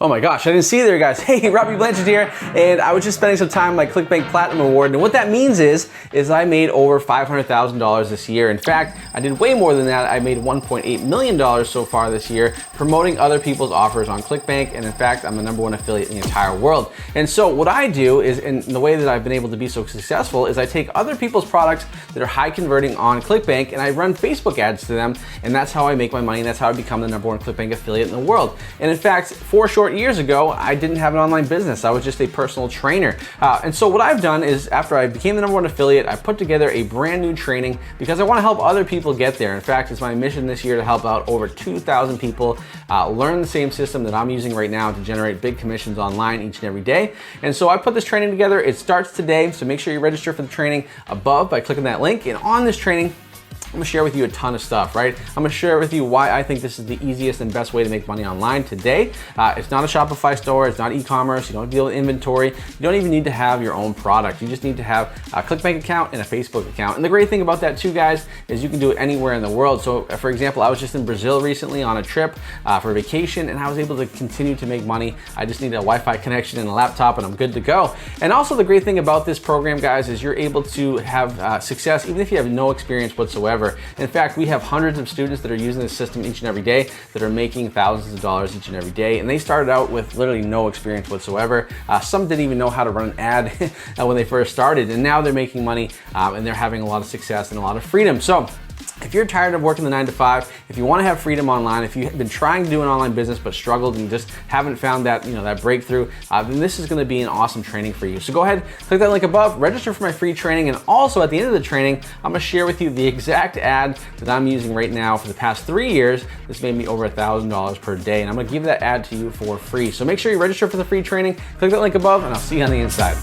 Oh my gosh, I didn't see you there, guys. Hey, Robbie Blanchard here, and I was just spending some time on my Clickbank Platinum Award, and what that means is I made over $500,000 this year. In fact, I did way more than that. I made $1.8 million so far this year promoting other people's offers on Clickbank, and in fact, I'm the #1 affiliate in the entire world. And so what I do is, in the way that I've been able to be so successful, is I take other people's products that are high converting on Clickbank, and I run Facebook ads to them, and that's how I make my money, and that's how I become the #1 Clickbank affiliate in the world. And in fact, 4 short years ago, I didn't have an online business. I was just a personal trainer. And so what I've done is, after I became the #1 affiliate, I put together a brand new training because I want to help other people get there. In fact, it's my mission this year to help out over 2,000 people learn the same system that I'm using right now to generate big commissions online each and every day. And so I put this training together. It starts today, so make sure you register for the training above by clicking that link. And on this training, I'm gonna share with you a ton of stuff, right? I'm gonna share with you why I think this is the easiest and best way to make money online today. It's not a Shopify store, it's not e-commerce, you don't deal with inventory, you don't even need to have your own product. You just need to have a Clickbank account and a Facebook account. And the great thing about that too, guys, is you can do it anywhere in the world. So for example, I was just in Brazil recently on a trip for vacation, and I was able to continue to make money. I just need a Wi-Fi connection and a laptop, and I'm good to go. And also the great thing about this program, guys, is you're able to have success even if you have no experience whatsoever. In fact, we have hundreds of students that are using this system each and every day that are making thousands of dollars each and every day. And they started out with literally no experience whatsoever. Some didn't even know how to run an ad when they first started. And now they're making money and they're having a lot of success and a lot of freedom. So if you're tired of working the 9 to 5, if you want to have freedom online, if you've been trying to do an online business but struggled and just haven't found that, that breakthrough, then this is going to be an awesome training for you. So go ahead, click that link above, register for my free training, and also at the end of the training, I'm going to share with you the exact ad that I'm using right now for the past 3 years. This made me over $1,000 per day, and I'm going to give that ad to you for free. So make sure you register for the free training, click that link above, and I'll see you on the inside.